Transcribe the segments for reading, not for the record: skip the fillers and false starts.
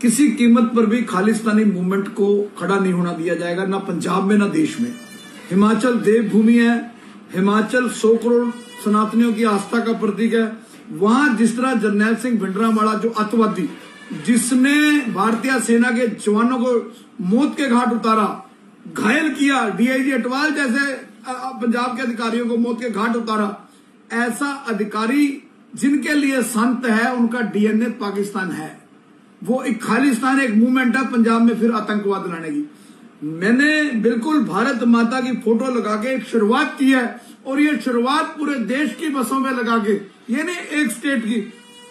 किसी कीमत पर भी खालिस्तानी मूवमेंट को खड़ा नहीं होना दिया जाएगा, ना पंजाब में ना देश में। हिमाचल देवभूमि है, हिमाचल 100 करोड़ सनातनियों की आस्था का प्रतीक है। वहां जिस तरह जरनैल सिंह भिंडरांवाला जो अतवादी, जिसने भारतीय सेना के जवानों को मौत के घाट उतारा, घायल किया, डीआईजी अटवाल जैसे पंजाब के अधिकारियों को मौत के घाट उतारा, ऐसा अधिकारी जिनके लिए संत है, उनका डीएनए पाकिस्तान है। वो एक खालिस्तान एक मूवमेंट है पंजाब में फिर आतंकवाद लाने की। मैंने बिल्कुल भारत माता की फोटो लगा के एक शुरुआत की है, और ये शुरुआत पूरे देश की बसों में लगा के, ये नहीं एक स्टेट की,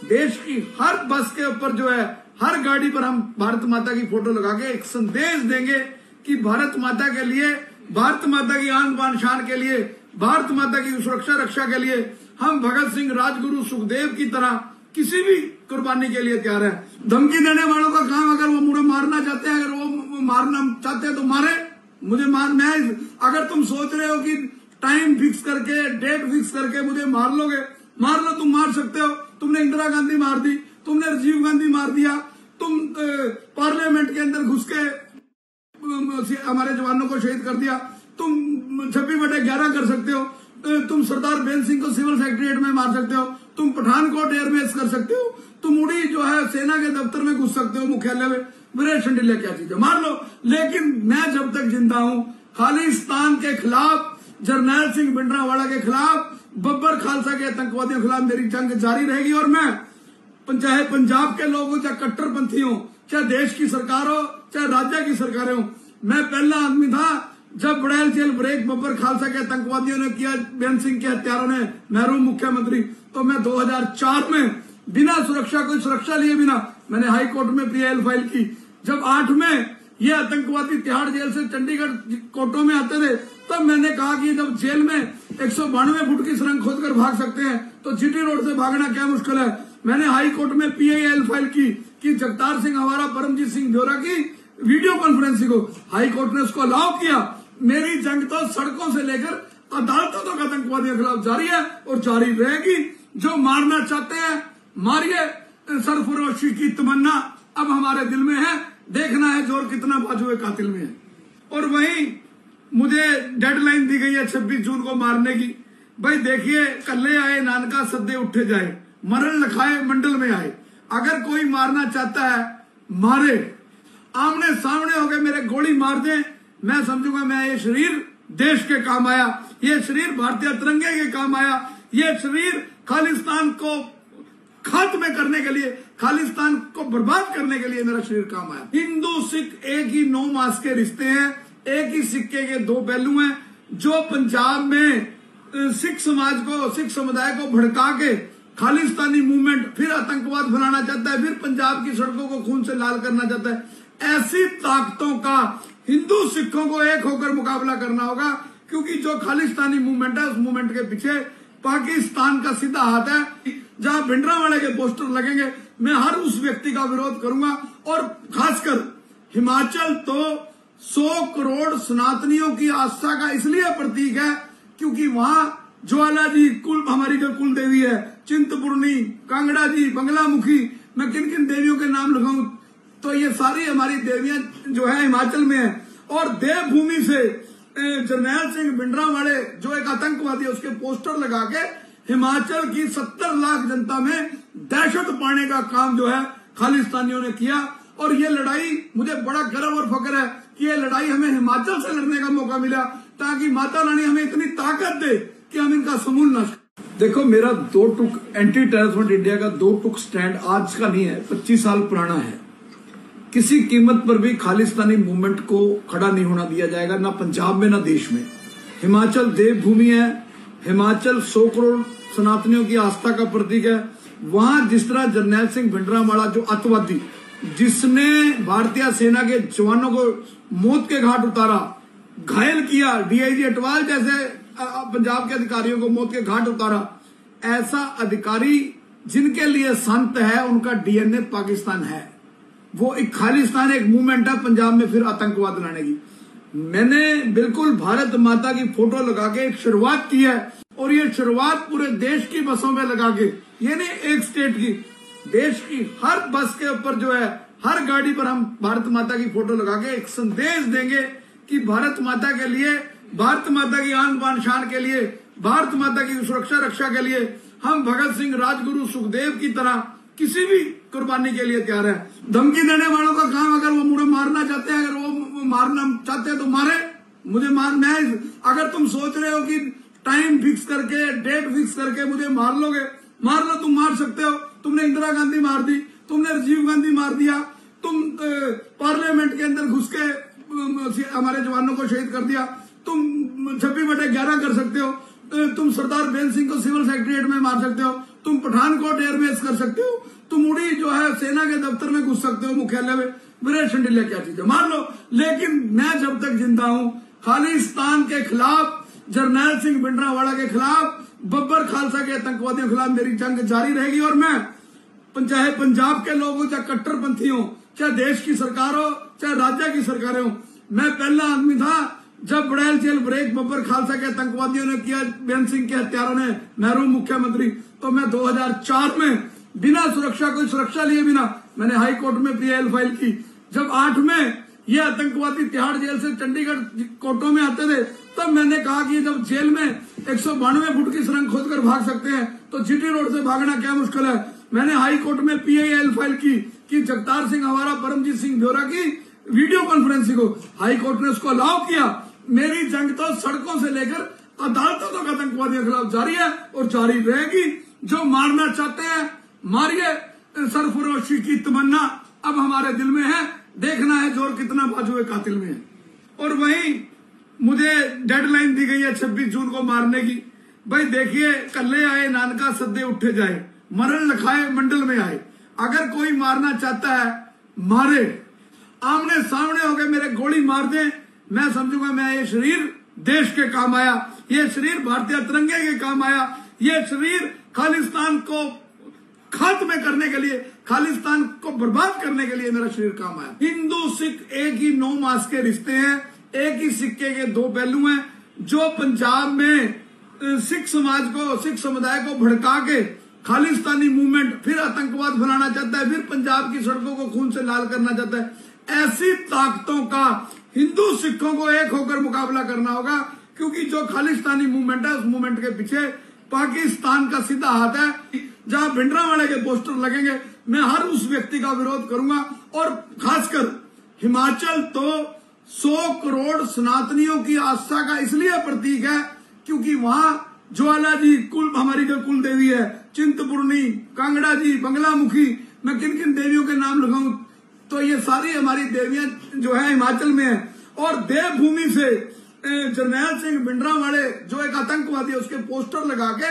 देश की हर बस के ऊपर जो है, हर गाड़ी पर हम भारत माता की फोटो लगा के एक संदेश देंगे कि भारत माता के लिए, भारत माता की आन बान शान के लिए, भारत माता की सुरक्षा रक्षा के लिए हम भगत सिंह, राजगुरु, सुखदेव की तरह किसी भी कुर्बानी के लिए तैयार है। धमकी देने वालों का काम, अगर वो मुझे मारना चाहते हैं, अगर वो मारना चाहते हैं तो मारे, मुझे मैं अगर तुम सोच रहे हो कि टाइम फिक्स करके, डेट फिक्स करके मुझे मार लोगे, मार लो, तुम मार सकते हो। तुमने इंदिरा गांधी मार दी, तुमने राजीव गांधी मार दिया, तुम पार्लियामेंट के अंदर घुस के हमारे जवानों को शहीद कर दिया, तुम 26/11 कर सकते हो, तुम सरदार बेन सिंह को सिविल सेक्रेटरिएट में मार सकते हो, तुम पठानकोट एयरबेस कर सकते हो, तुम उड़ी जो है सेना के दफ्तर में घुस सकते हो, मुख्यालय में। वीरेश चंडिला क्या चीज है, मार लो। लेकिन मैं जब तक जिंदा हूं, खालिस्तान के खिलाफ, जरनैल सिंह भिंडरांवाला के खिलाफ, बब्बर खालसा के आतंकवादियों के खिलाफ मेरी जंग जारी रहेगी। और मैं चाहे पंजाब के लोग हो, चाहे कट्टरपंथी हो, चाहे देश की सरकार हो, चाहे राज्य की सरकारें हो, मैं पहला आदमी था जब बड़ैल जेल ब्रेक बब्बर खालसा के आतंकवादियों ने किया, बेन सिंह के हत्यारों ने, महरूम मुख्यमंत्री, तो मैं 2004 में बिना सुरक्षा, कोई सुरक्षा लिए बिना, मैंने हाई कोर्ट में पीआईएल फाइल की। जब 8 में ये आतंकवादी तिहाड़ जेल से चंडीगढ़ कोर्टों में आते थे, तब मैंने कहा कि जब जेल में 192 फुट की सुरंग खोदकर भाग सकते हैं, तो जीटी रोड से भागना क्या मुश्किल है। मैंने हाई कोर्ट में पीआईएल फाइल की कि जगतार सिंह हमारा, परमजीत सिंह ब्योरा की वीडियो कॉन्फ्रेंसिंग को, हाई कोर्ट ने उसको अलाउ किया। मेरी जंग तो सड़कों से लेकर अदालतों तक आतंकवादियों के खिलाफ जारी है और जारी रहेगी। जो मारना चाहते हैं मारिए, सरफरोशी की तमन्ना अब हमारे दिल में है, देखना है जोर कितना बाजुए कातिल में है। और वहीं मुझे डेडलाइन दी गई है 26 जून को मारने की। भाई देखिए, कल्ले आए नानका सद्दे उठे जाए, मरण लखाए मंडल में आए। अगर कोई मारना चाहता है मारे, आमने सामने होकर मेरे गोली मार दे, मैं समझूंगा मैं ये शरीर देश के काम आया, ये शरीर भारतीय तिरंगे के काम आया, ये शरीर खालिस्तान को खात्मे करने के लिए, खालिस्तान को बर्बाद करने के लिए मेरा शरीर काम आया। हिंदू सिख एक ही 9 मास के रिश्ते हैं, एक ही सिक्के के 2 पहलू हैं। जो पंजाब में सिख समाज को, सिख समुदाय को भड़का के खालिस्तानी मूवमेंट फिर आतंकवाद फैलाना चाहता है, फिर पंजाब की सड़कों को खून से लाल करना चाहता है, ऐसी ताकतों का हिंदू सिखों को एक होकर मुकाबला करना होगा। क्योंकि जो खालिस्तानी मूवमेंट है, उस मूवमेंट के पीछे पाकिस्तान का सीधा हाथ है। जहां भिंडरांवाले के पोस्टर लगेंगे, मैं हर उस व्यक्ति का विरोध करूंगा। और खासकर हिमाचल तो 100 करोड़ सनातनियों की आस्था का इसलिए प्रतीक है क्योंकि वहां ज्वाला जी हमारी जो कुल देवी है, चिंतपूर्णी, कांगड़ा जी, बंगलामुखी, मैं किन किन देवियों के नाम लगाऊं, तो ये सारी हमारी देवियां जो है हिमाचल में है। और देवभूमि से जरनैल सिंह भिंडरांवाले जो एक आतंकवादी है, उसके पोस्टर लगा के हिमाचल की 70 लाख जनता में दहशत पाने का काम जो है खालिस्तानियों ने किया। और ये लड़ाई मुझे बड़ा गर्व और फक्र है कि ये लड़ाई हमें हिमाचल से लड़ने का मौका मिला, ताकि माता रानी हमें इतनी ताकत दे कि हम इनका समूल नष्ट। देखो, मेरा 2 टुक एंटी टेररिज्म इंडिया का 2 टुक स्टैंड आज का नहीं है, 25 साल पुराना है। किसी कीमत पर भी खालिस्तानी मूवमेंट को खड़ा नहीं होना दिया जाएगा, ना पंजाब में ना देश में। हिमाचल देवभूमि है, हिमाचल 100 करोड़ सनातनियों की आस्था का प्रतीक है। वहां जिस तरह जरनैल सिंह भिंडरांवाला जो अतवादी, जिसने भारतीय सेना के जवानों को मौत के घाट उतारा, घायल किया, डीआईजी अटवाल जैसे पंजाब के अधिकारियों को मौत के घाट उतारा, ऐसा अधिकारी जिनके लिए संत है, उनका डीएनए पाकिस्तान है। वो एक खालिस्तान एक मूवमेंट है पंजाब में फिर आतंकवाद लाने की। मैंने बिल्कुल भारत माता की फोटो लगा के एक शुरुआत की है, और ये शुरुआत पूरे देश की बसों में लगा के, ये नहीं एक स्टेट की, देश की हर बस के ऊपर जो है, हर गाड़ी पर हम भारत माता की फोटो लगा के एक संदेश देंगे कि भारत माता के लिए, भारत माता की आन बान शान के लिए, भारत माता की सुरक्षा रक्षा के लिए हम भगत सिंह, राजगुरु, सुखदेव की तरह किसी भी कुर्बानी के लिए तैयार है। धमकी देने वालों का काम, अगर वो मुझे मारना चाहते हैं, अगर वो मारना चाहते हैं तो मारे, मुझे मैं अगर तुम सोच रहे हो कि टाइम फिक्स करके, डेट फिक्स करके मुझे मार लोगे, मार लो, तुम मार सकते हो। तुमने इंदिरा गांधी मार दी, तुमने राजीव गांधी मार दिया, तुम पार्लियामेंट के अंदर घुस के हमारे जवानों को शहीद कर दिया, तुम 26/11 कर सकते हो, तुम सरदार बेन सिंह को सिविल सेक्रेटरीट में मार सकते हो, तुम पठानकोट एयरबेस कर सकते हो, तुम उड़ी जो है सेना के दफ्तर में घुस सकते हो, मुख्यालय में। वीरेश शंडिल्या क्या चीज है, मार लो। लेकिन मैं जब तक जिंदा हूं, खालिस्तान के खिलाफ, जरनैल सिंह भिंडरांवाला के खिलाफ, बब्बर खालसा के आतंकवादियों के खिलाफ मेरी जंग जारी रहेगी। और मैं चाहे पंजाब के लोग हो, चाहे कट्टरपंथी हो, चाहे देश की सरकार हो, चाहे राज्य की सरकारें हो, मैं पहला आदमी था जब बड़ैल जेल ब्रेक बब्बर खालसा के आतंकवादियों ने किया, बेन सिंह के हत्यारों ने, महरूम मुख्यमंत्री, तो मैं 2004 में बिना सुरक्षा, कोई सुरक्षा लिए बिना, मैंने हाई कोर्ट में PIL फाइल की। जब 8 में ये आतंकवादी तिहाड़ जेल से चंडीगढ़ कोर्टों में आते थे, तब मैंने कहा कि जब जेल में 192 फुट की सुरंग खोदकर भाग सकते हैं तो GT रोड से भागना क्या मुश्किल है। मैंने हाई कोर्ट में PIL फाइल की कि जगतार सिंह हमारा, परमजीत सिंह ब्योरा की वीडियो कॉन्फ्रेंसिंग को, हाई कोर्ट ने उसको अलाउ किया। मेरी जंग तो सड़कों से लेकर अदालतों तक आतंकवादियों के खिलाफ जारी है और जारी रहेगी। जो मारना चाहते हैं मारिए, सरफरोशी की तमन्ना अब हमारे दिल में है, देखना है जोर कितना बाजुए कातिल में है। और वहीं मुझे डेडलाइन दी गई है 26 जून को मारने की। भाई देखिए, कल्ले आए नानका सद्दे उठे जाए, मरण लखाए मंडल में आए। अगर कोई मारना चाहता है मारे, आमने सामने होकर मेरे गोली मार दे, मैं समझूंगा मैं ये शरीर देश के काम आया, ये शरीर भारतीय तिरंगे के काम आया, ये शरीर खालिस्तान को खात्मे करने के लिए, खालिस्तान को बर्बाद करने के लिए मेरा शरीर काम आया। हिंदू सिख एक ही 9 मास के रिश्ते हैं, एक ही सिक्के के 2 पहलू हैं। जो पंजाब में सिख समाज को, सिख समुदाय को भड़का के खालिस्तानी मूवमेंट, फिर आतंकवाद फैलाना चाहता है, फिर पंजाब की सड़कों को खून से लाल करना चाहता है, ऐसी ताकतों का हिंदू सिखों को एक होकर मुकाबला करना होगा। क्योंकि जो खालिस्तानी मूवमेंट है, उस मूवमेंट के पीछे पाकिस्तान का सीधा हाथ है। जहां भिंडरांवाले के पोस्टर लगेंगे, मैं हर उस व्यक्ति का विरोध करूंगा। और खासकर हिमाचल तो 100 करोड़ सनातनियों की आस्था का इसलिए प्रतीक है क्योंकि वहां ज्वाला जी हमारी जो कुल देवी है, चिंतपूर्णी, कांगड़ा जी, बंगलामुखी, मैं किन किन देवियों के नाम लगाऊं, तो ये सारी हमारी देवियां जो है हिमाचल में है। और देवभूमि से जरनैल सिंह भिंडरांवाले जो एक आतंकवादी है, उसके पोस्टर लगा के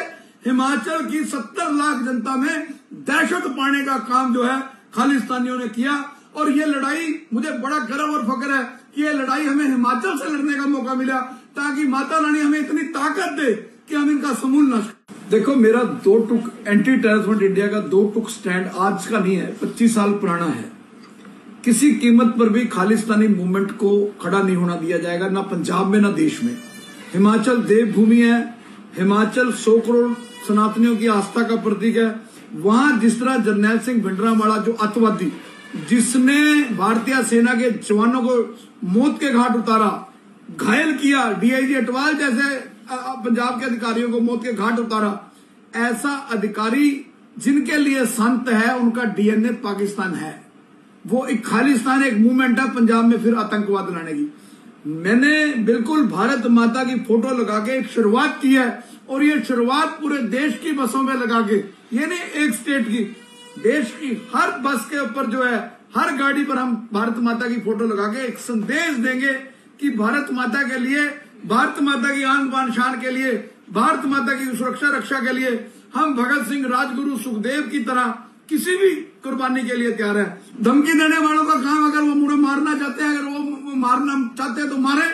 हिमाचल की 70 लाख जनता में दहशत पाने का काम जो है खालिस्तानियों ने किया। और ये लड़ाई, मुझे बड़ा गर्व और फख्र है कि ये लड़ाई हमें हिमाचल से लड़ने का मौका मिला, ताकि माता रानी हमें इतनी ताकत दे कि हम इनका समूल नष्ट। देखो, मेरा 2 टुक एंटी टेरर फ्रंट इंडिया का 2 टुक स्टैंड आज का नहीं है, 25 साल पुराना है। किसी कीमत पर भी खालिस्तानी मूवमेंट को खड़ा नहीं होना दिया जाएगा, ना पंजाब में ना देश में। हिमाचल देवभूमि है, हिमाचल 100 करोड़ सनातनियों की आस्था का प्रतीक है। वहां जिस तरह जरनैल सिंह भिंडरांवाला जो अतवादी, जिसने भारतीय सेना के जवानों को मौत के घाट उतारा, घायल किया, DIG अटवाल जैसे पंजाब के अधिकारियों को मौत के घाट उतारा, ऐसा अधिकारी जिनके लिए संत है, उनका DNA पाकिस्तान है। वो एक खालिस्तान, एक मूवमेंट है पंजाब में फिर आतंकवाद लाने की। मैंने बिल्कुल भारत माता की फोटो लगा के एक शुरुआत की है, और ये शुरुआत पूरे देश की बसों में लगा के, ये नहीं एक स्टेट की, देश की हर बस के ऊपर जो है, हर गाड़ी पर हम भारत माता की फोटो लगा के एक संदेश देंगे कि भारत माता के लिए, भारत माता की आन बान शान के लिए, भारत माता की सुरक्षा रक्षा के लिए हम भगत सिंह, राजगुरु, सुखदेव की तरह किसी भी कुर्बानी के लिए तैयार है। धमकी देने वालों का काम, अगर वो मुझे मारना चाहते हैं, अगर वो मारना चाहते हैं तो मारे,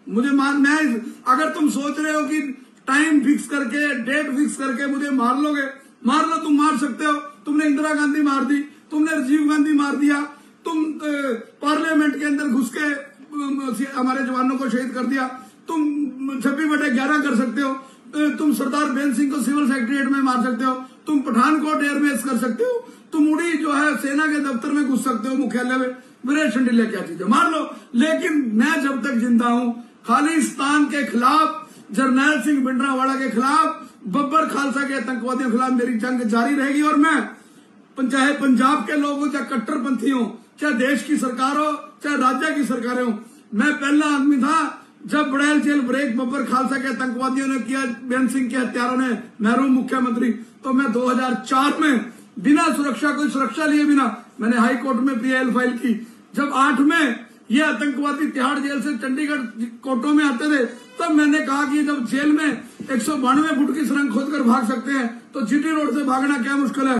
मुझे मैं अगर तुम सोच रहे हो कि टाइम फिक्स करके, डेट फिक्स करके मुझे मार लोगे, मार लो, तुम मार सकते हो। तुमने इंदिरा गांधी मार दी, तुमने राजीव गांधी मार दिया, तुम पार्लियामेंट के अंदर घुस के हमारे जवानों को शहीद कर दिया, तुम 26/11 कर सकते हो, तुम सरदार बेन सिंह को सिविल सेक्रेटरीट में मार सकते हो, तुम पठानकोट एयरबेस कर सकते हो, तुम उड़ी जो है सेना के दफ्तर में घुस सकते हो, मुख्यालय में। वीरेश शंडिल्या क्या चीज है, मार लो। लेकिन मैं जब तक जिंदा हूं, खालिस्तान के खिलाफ, जरनैल सिंह भिंडरावाला के खिलाफ, बब्बर खालसा के आतंकवादियों के खिलाफ मेरी जंग जारी रहेगी। और मैं चाहे पंजाब के लोग हो, चाहे कट्टरपंथी हो, चाहे देश की सरकार हो, चाहे राज्य की सरकारें हो, मैं पहला आदमी था जब बड़ैल जेल ब्रेक बब्बर खालसा के आतंकवादियों ने किया, बेअंत सिंह के हत्यारों ने, महरूम मुख्यमंत्री, तो मैं 2004 में बिना सुरक्षा, कोई सुरक्षा लिए बिना, मैंने हाई कोर्ट में पीआईएल फाइल की। जब 8 में ये आतंकवादी तिहाड़ जेल से चंडीगढ़ कोर्टों में आते थे, तब मैंने कहा कि जब जेल में 192 फुट की सुरंग खोदकर भाग सकते हैं, तो जीटी रोड से भागना क्या मुश्किल है।